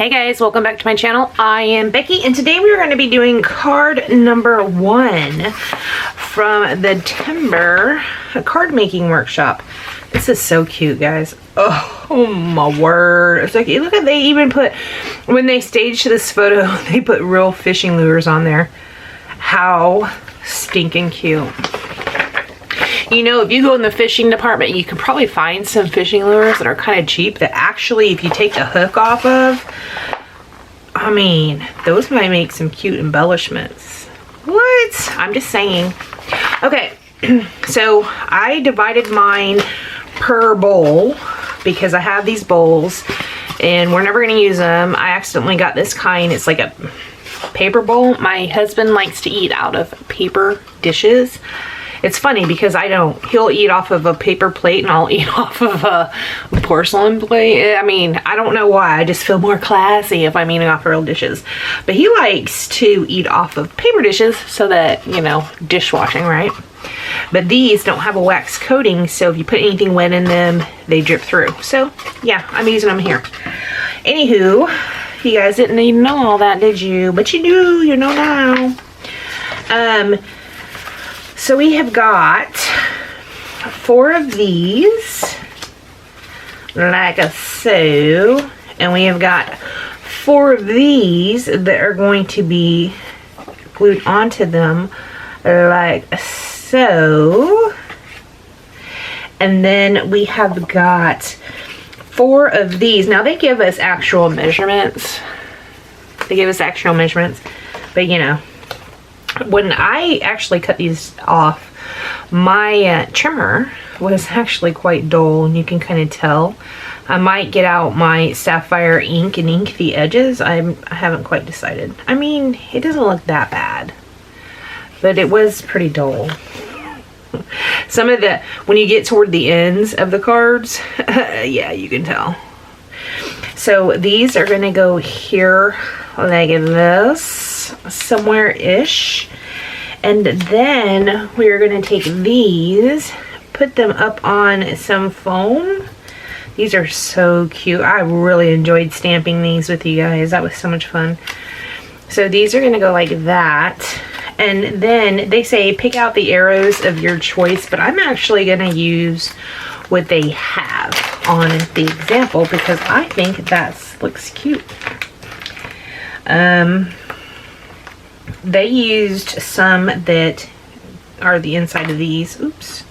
Hey guys, welcome back to my channel. I am Becky and today we are going to be doing card number 1 from the Timber card making workshop. This is so cute, guys. Oh my word. It's like, look at, they even put, when they staged this photo, they put real fishing lures on there. How stinking cute. You know, if you go in the fishing department, you can probably find some fishing lures that are kind of cheap that actually, if you take the hook off of, I mean, those might make some cute embellishments. What? I'm just saying. Okay, so I divided mine per bowl because I have these bowls and we're never going to use them. I accidentally got this kind. It's like a paper bowl. My husband likes to eat out of paper dishes. It's funny because I don't. He'll eat off of a paper plate and I'll eat off of a porcelain plate. I mean, I don't know why. I just feel more classy if I'm eating off of real dishes. But he likes to eat off of paper dishes so that, you know, dishwashing, right? But these don't have a wax coating, so if you put anything wet in them, they drip through. So, yeah, I'm using them here. Anywho, you guys didn't need to know all that, did you? But you do, you know now. So we have got 4 of these, like so, and we have got 4 of these that are going to be glued onto them, like so. And then we have got 4 of these. Now they give us actual measurements. They give us actual measurements, but you know, when I actually cut these off, my trimmer was actually quite dull, and you can kind of tell. I might get out my sapphire ink and ink the edges. I haven't quite decided. I mean, it doesn't look that bad, but it was pretty dull. Some of the, when you get toward the ends of the cards, yeah, you can tell. So these are going to go here like this, somewhere-ish. And then we're going to take these, put them up on some foam. These are so cute. I really enjoyed stamping these with you guys. That was so much fun. So these are going to go like that. And then they say pick out the arrows of your choice, but I'm actually going to use what they have on the example because I think that looks cute. They used some that are the inside of these. Oops.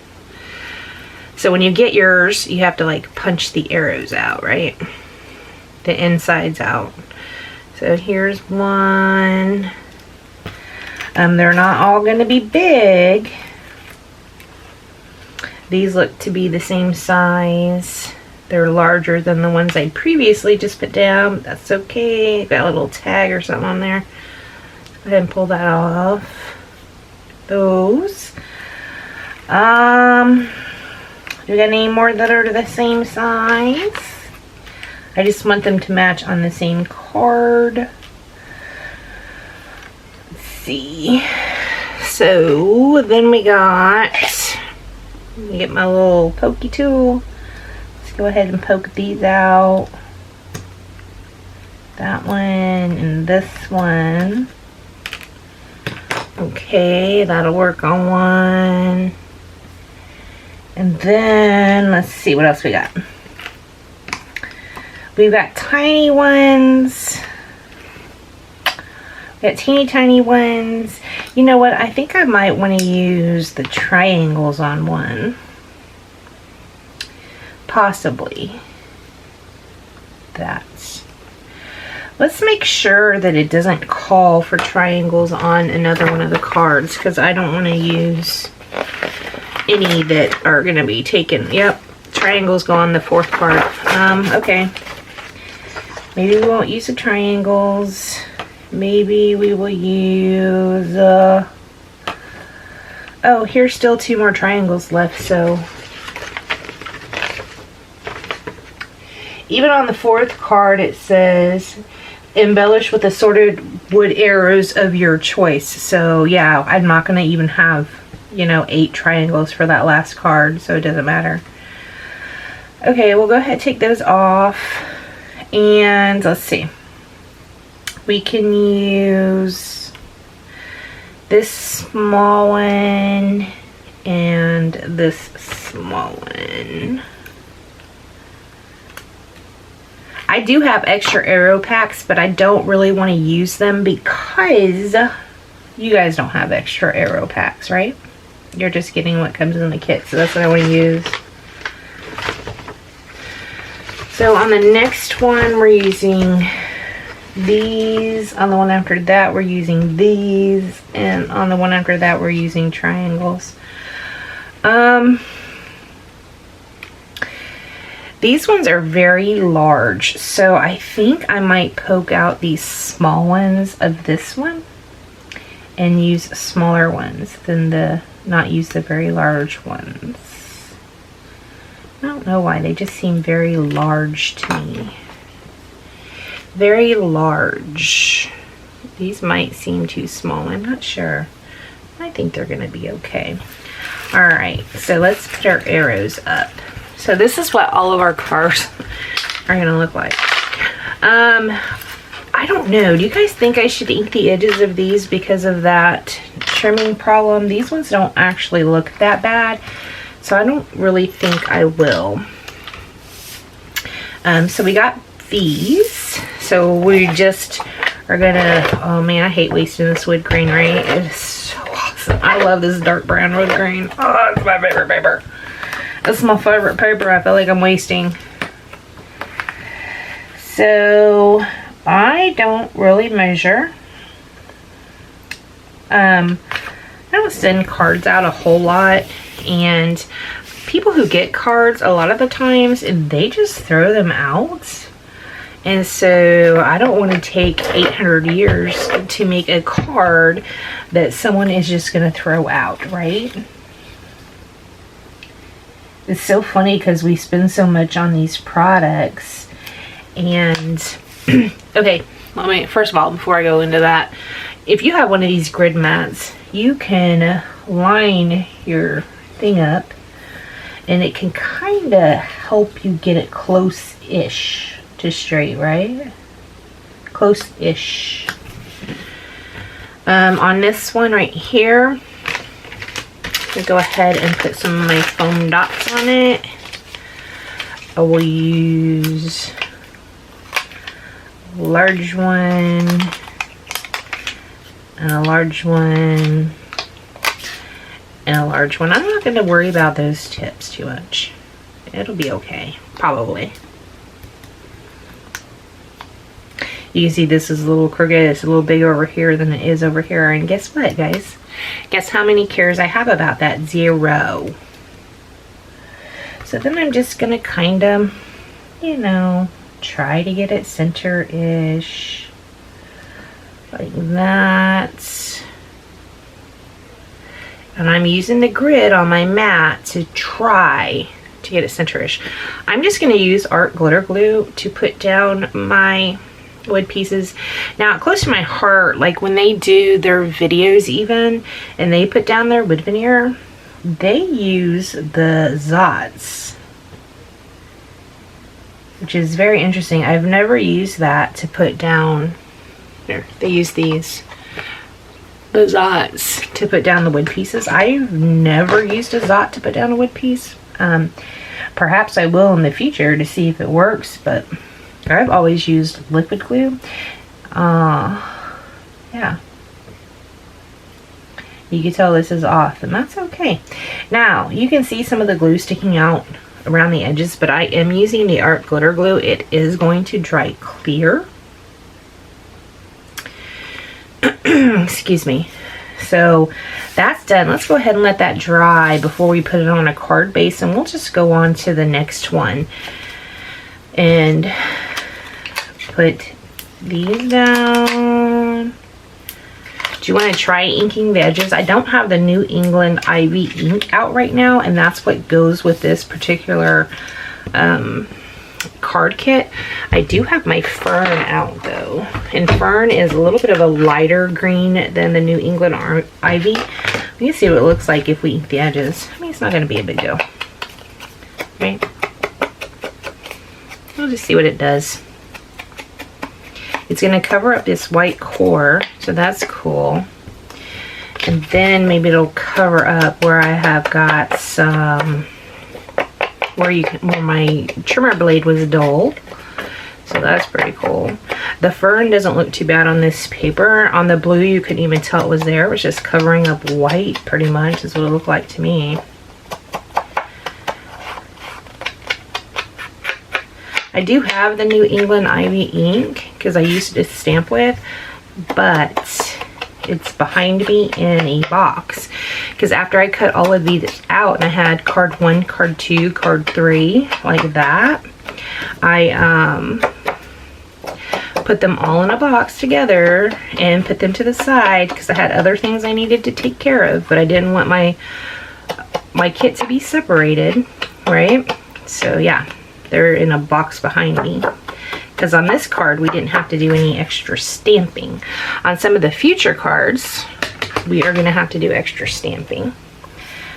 So when you get yours, you have to like punch the arrows out, right? The insides out. So here's one. They're not all going to be big. These look to be the same size. They're larger than the ones I previously just put down. But that's okay. Got a little tag or something on there. Go ahead and pull that off. Those. Do we got any more that are the same size? I just want them to match on the same card. Let's see. So then we got, let me get my little pokey tool. Let's go ahead and poke these out. That one and this one. Okay, that'll work on one. And then let's see what else we got. We've got tiny ones. We got teeny tiny ones. You know what? I think I might want to use the triangles on one. Possibly. That's. Let's make sure that it doesn't call for triangles on another one of the cards because I don't want to use any that are going to be taken. Yep, triangles go on the 4th card. Okay. Maybe we won't use the triangles. Maybe we will use... oh, here's still 2 more triangles left, so... Even on the 4th card it says... embellish with assorted wood arrows of your choice. So yeah, I'm not going to even have, you know, 8 triangles for that last card, so it doesn't matter. Okay, we'll go ahead and take those off. And let's see. we can use this small one and this small one. I do have extra arrow packs, but I don't really want to use them because you guys don't have extra arrow packs, right? You're just getting what comes in the kit, so that's what I want to use. So on the next one, we're using these. On the one after that, we're using these. And on the one after that, we're using triangles. These ones are very large, so I think I might poke out these small ones of this one and use smaller ones than not use the very large ones. I don't know why, they just seem very large to me. Very large. These might seem too small, I'm not sure. I think they're gonna be okay. All right, so let's put our arrows up. So this is what all of our cards are gonna look like. I don't know, do you guys think I should ink the edges of these because of that trimming problem? These ones don't actually look that bad, so I don't really think I will. So we got these. So we just are gonna, oh man, I hate wasting this wood grain, right? It is so awesome. I love this dark brown wood grain. Oh, it's my favorite paper. This is my favorite paper I feel like I'm wasting. So I don't really measure. I don't send cards out a whole lot, and people who get cards a lot of the times, they just throw them out. And so I don't want to take 800 years to make a card that someone is just going to throw out, right? It's so funny because we spend so much on these products. And okay, let me, first of all, before I go into that, if you have one of these grid mats, you can line your thing up and it can kind of help you get it close-ish to straight, right? Close-ish. On this one right here, I'll go ahead and put some of my foam dots on it. I will use a large one and a large one and a large one. I'm not going to worry about those tips too much. It'll be okay, probably. You can see this is a little crooked. It's a little bigger over here than it is over here. And guess what, guys? Guess how many cares I have about that? 0. So then I'm just going to kind of, you know, try to get it center-ish. Like that. And I'm using the grid on my mat to try to get it center-ish. I'm just going to use art glitter glue to put down my wood pieces. Now, close to my heart, like when they do their videos even, and they put down their wood veneer, they use the Zots, which is very interesting. I've never used that to put down, here, they use these, the Zots to put down the wood pieces. I've never used a Zot to put down a wood piece. Perhaps I will in the future to see if it works, but I've always used liquid glue. Yeah. You can tell this is off, and that's okay. Now, you can see some of the glue sticking out around the edges, but I am using the art glitter glue. It is going to dry clear. Excuse me. So that's done. Let's go ahead and let that dry before we put it on a card base, and we'll just go on to the next one and put these down. Do you want to try inking the edges? I don't have the New England Ivy ink out right now, and that's what goes with this particular card kit. I do have my Fern out though, and Fern is a little bit of a lighter green than the New England Ivy. We can see what it looks like if we ink the edges. I mean, it's not going to be a big deal, right? We'll just see what it does. It's going to cover up this white core, so that's cool. And then maybe it'll cover up where I have got some, where my trimmer blade was dull. So that's pretty cool. The fern doesn't look too bad on this paper. On the blue, you couldn't even tell it was there. It was just covering up white, pretty much, is what it looked like to me. I do have the New England Ivy ink, because I used to stamp with, but it's behind me in a box. Because after I cut all of these out, and I had card 1, card 2, card 3, like that, I put them all in a box together and put them to the side because I had other things I needed to take care of, but I didn't want my kit to be separated, right? So yeah, they're in a box behind me. Because on this card, we didn't have to do any extra stamping. On some of the future cards, we are going to have to do extra stamping.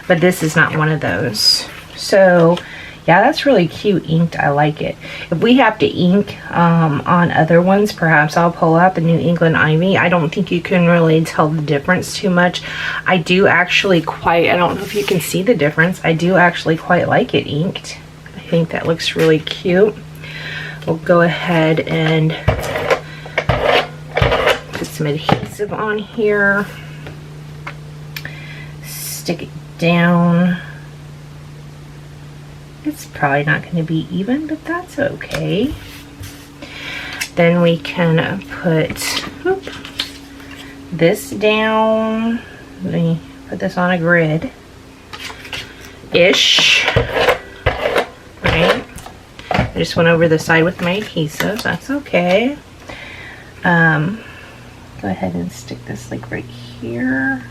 But this is not one of those. So yeah, that's really cute inked. I like it. If we have to ink on other ones, perhaps I'll pull out the New England Ivy. I don't think you can really tell the difference too much. I do actually I don't know if you can see the difference. I do actually quite like it inked. I think that looks really cute. We'll go ahead and put some adhesive on here. Stick it down. It's probably not going to be even, but that's okay. Then we can put this down. Let me put this on a grid-ish. Right? I just went over the side with my adhesive. That's okay. Go ahead and stick this like right here.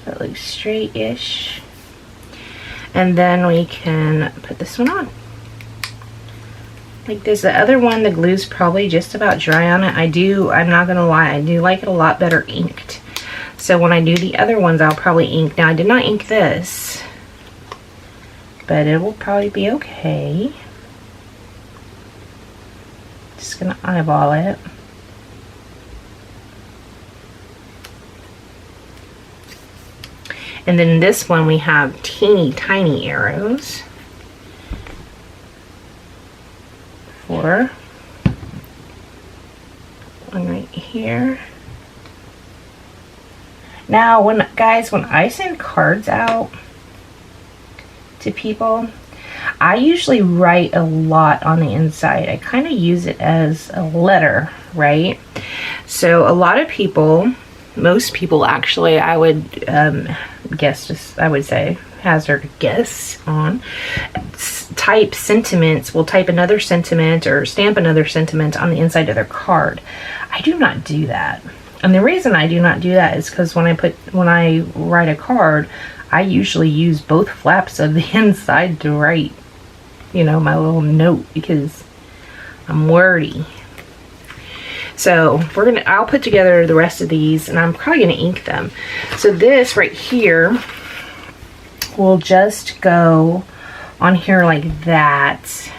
So it looks straight-ish. And then we can put this one on. Like this. The other one, the glue's probably just about dry on it. I'm not gonna lie, I do like it a lot better inked. So when I do the other ones, I'll probably ink. Now I did not ink this, but it will probably be okay. Just gonna eyeball it. And then this one we have teeny tiny arrows for one right here. Now when I send cards out to people, I usually write a lot on the inside. I kind of use it as a letter, right? So a lot of people, most people actually, I would hazard guess on, type sentiments, will type another sentiment or stamp another sentiment on the inside of their card. I do not do that. And the reason I do not do that is because when I write a card, I usually use both flaps of the inside to write, you know, my little note, because I'm wordy. So I'll put together the rest of these, and I'm probably gonna ink them. So this right here will just go on here like that.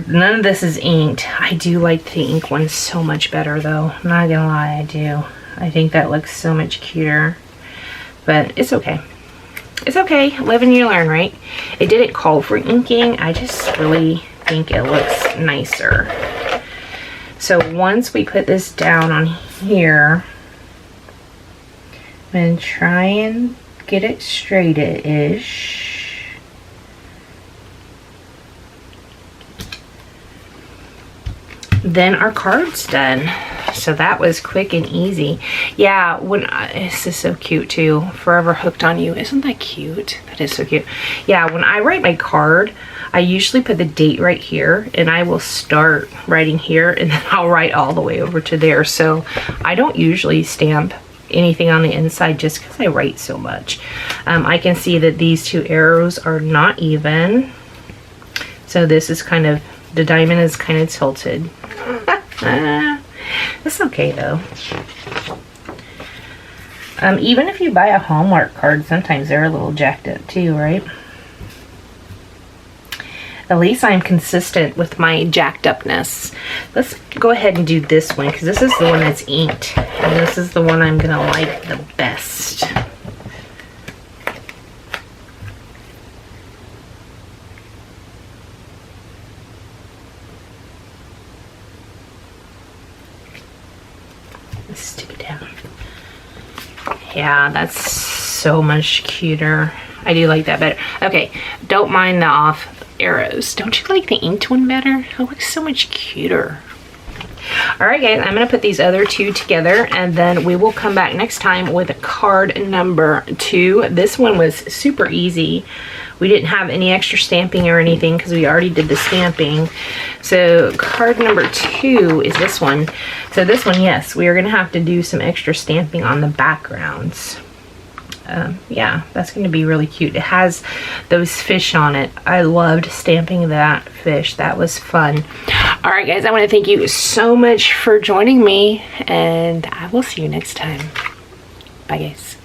None of this is inked. I do like the ink one so much better though. I'm not gonna lie, I do. I think that looks so much cuter. But it's okay. It's okay. Live and you learn, right? It didn't call for inking. I just really think it looks nicer. So once we put this down on here, I'm going to try and get it straight-ish. Then our card's done. So that was quick and easy. Yeah, this is so cute too. Forever Hooked on You. Isn't that cute? That is so cute. Yeah, when I write my card, I usually put the date right here, and I will start writing here, and then I'll write all the way over to there. So I don't usually stamp anything on the inside just because I write so much. I can see that these two arrows are not even. So this is kind of, the diamond is kind of tilted. It's okay though. Even if you buy a Hallmark card, sometimes they're a little jacked up too, right? At least I'm consistent with my jacked upness. Let's go ahead and do this one, because this is the one that's inked. And this is the one I'm gonna like the best. Let's stick it down. Yeah, that's so much cuter. I do like that better. Okay, don't mind the off arrows. Don't you like the inked one better? It looks so much cuter. All right, guys, I'm gonna put these other two together, and then we will come back next time with card number 2. This one was super easy. We didn't have any extra stamping or anything because we already did the stamping. So card number 2 is this one. So this one, yes, we are gonna have to do some extra stamping on the backgrounds. Yeah, that's going to be really cute. It has those fish on it. I loved stamping that fish. That was fun. All right, guys, I want to thank you so much for joining me, and I will see you next time. Bye, guys.